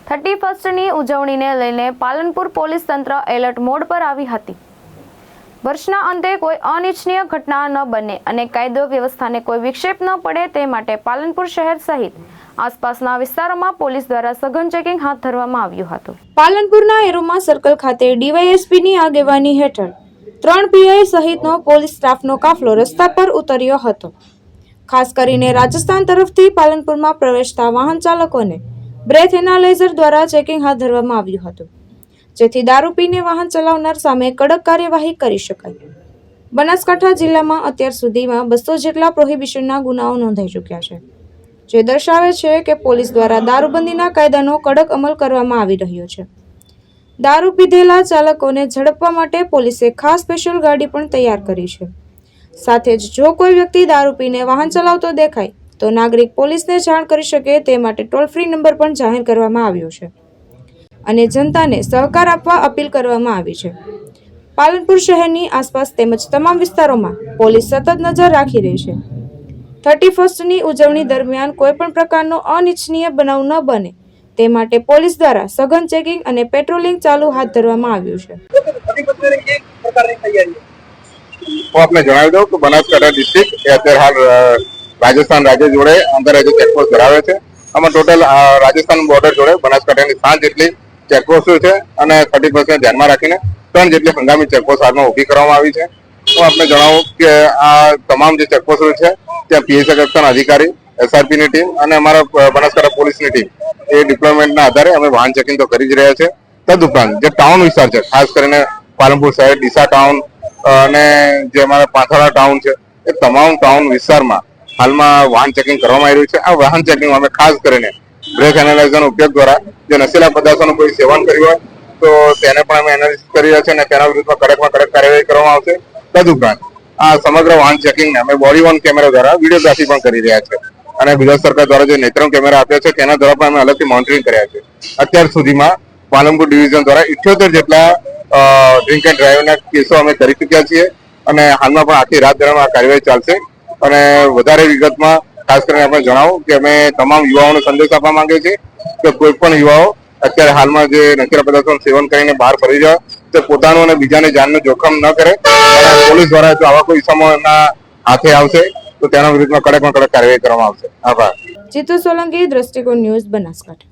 31ની ઉજવણીને લઈને પાલનપુર પોલીસ તંત્ર એલર્ટ મોડ પર આવી હતી। વર્ષના અંતે કોઈ અનિચ્છનીય ઘટના ન બને અને કાયદો વ્યવસ્થાને કોઈ વિક્ષેપ ન પડે તે માટે પાલનપુર શહેર સહિત આસપાસના વિસ્તારોમાં પોલીસ દ્વારા સઘન ચેકિંગ હાથ ધરવામાં આવ્યું હતું। પાલનપુરના એરોમા સર્કલ ખાતે ડીવાયએસપીની આગેવાની હેઠળ 3 પીઆઈ સહિતનો પોલીસ સ્ટાફનો કાફલો રસ્તા પર ઉતર્યો હતો। ખાસ કરીને રાજસ્થાન તરફથી પાલનપુરમાં પ્રવેશતા વાહન ચાલકોને બ્રેથ એનાલાઇઝર દ્વારા ચેકિંગ હાથ ધરવામાં આવ્યું હતું, જેથી દારૂ પીને વાહન ચલાવનાર સામે કડક કાર્યવાહી કરી શકાય। બનાસકાંઠા જિલ્લામાં અત્યાર સુધીમાં 200 જેટલા પ્રોહિબિશનના ગુનાઓ નોંધાઈ ચૂક્યા છે, જે દર્શાવે છે કે પોલીસ દ્વારા દારૂબંધીના કાયદાનો કડક અમલ કરવામાં આવી રહ્યો છે। દારૂ પીધેલા ચાલકોને ઝડપવા માટે પોલીસે ખાસ સ્પેશિયલ ગાડી પણ તૈયાર કરી છે। સાથે જ જો કોઈ વ્યક્તિ દારૂ પીને વાહન ચલાવતો દેખાય તો નાગરિક પોલીસને જાણ કરી શકે તે માટે ટોલ ફ્રી નંબર પણ જાહેર કરવામાં આવ્યો છે અને જનતાને સહકાર આપવા અપીલ કરવામાં આવી છે। પાલનપુર શહેરની આસપાસ તેમજ તમામ વિસ્તારોમાં પોલીસ સતત નજર રાખી રહી છે। 31ની ઉજવણી દરમિયાન કોઈ પણ પ્રકારનો અનિચ્છનીય બનાવ ન બને તે માટે પોલીસ દ્વારા સઘન ચેકિંગ અને પેટ્રોલિંગ ચાલુ હાથ ધરવામાં આવ્યું છે। હું આપને જણાવી દઉં કે બનાસકાંઠા ડિસ્ટ્રિક્ટ અત્યારે હાલ રાજસ્થાન રાજ્ય જોડે આંતરરાજ્ય ચેકપોસ્ટ ધરાવે છે। આમાં ટોટલ રાજસ્થાન બોર્ડર જોડે બનાસકાંઠાની 7 જેટલી ચેકપોસ્ટો છે અને 30% ધ્યાનમાં રાખીને 3 જેટલી હંગામી ચેકપોસ્ટ હાલમાં ઊભી કરવામાં આવી છે। હું આપને જણાવું કે આ તમામ જે ચેકપોસ્ટો છે ત્યાં પીએસઆઈ કક્ષાના અધિકારી, એસઆરપીની ટીમ અને અમારા બનાસકાંઠા પોલીસની ટીમ એ ડિપ્લોયમેન્ટના આધારે અમે વાહન ચેકિંગ તો કરી જ રહ્યા છે। તદુપરાંત જે ટાઉન વિસ્તાર છે, ખાસ કરીને પાલનપુર શહેર, ડીસા ટાઉન અને જે અમારા પાથરા ટાઉન છે, એ તમામ ટાઉન વિસ્તારમાં હાલમાં વાહન ચેકિંગ કરવામાં આવી રહ્યું છે। આ વાહન ચેકિંગમાં અમે ખાસ કરીને બ્રેથ એનાલાઇઝરનો ઉપયોગ દ્વારા જે નશીલા પદાર્થોનું કોઈ સેવન કર્યું હોય તો તેને પણ અમે એનાલિસિસ કરી રહ્યા છીએ અને તેના વિરુદ્ધમાં કડકમાં કડક કાર્યવાહી કરવામાં આવશે। તદુપરાંત આ સમગ્ર વાહન ચેકિંગને અમે બોડી વોર્ન કેમેરા દ્વારા વિડીયોગ્રાફી પણ કરી રહ્યા છીએ અને ગુજરાત સરકાર દ્વારા જે નેત્રમ કેમેરા આપ્યા છે તેના દ્વારા પણ અમે અલગથી મોનિટરિંગ કર્યા છે। અત્યાર સુધીમાં પાલનપુર ડિવિઝન દ્વારા 78 જેટલા ડ્રિંક એન્ડ ડ્રાઈવના કેસો અમે કરી ચૂક્યા છીએ અને હાલમાં પણ આખી રાત દરમિયાન કાર્યવાહી ચાલશે। અને વધારે વિગતમાં ખાસ કરીને આપણે જણાવું કે અમે તમામ યુવાઓને સંદેશ આપવા માંગીએ છીએ કે કોઈ પણ યુવાઓ અત્યારે હાલમાં જે નશીલા પદાર્થોનું સેવન કરીને બહાર ફરી જાય તે પોતાનું અને બીજાની જાનનું જોખમ ન કરે અને પોલીસ દ્વારા જો આવા કોઈ ઇસમો એમના હાથે આવશે તો તેના વિરુદ્ધમાં કડકમાં કડક કાર્યવાહી કરવામાં આવશે। આભાર। જીતુ સોલંકી, દ્રષ્ટિકોણ ન્યૂઝ, બનાસકાંઠા।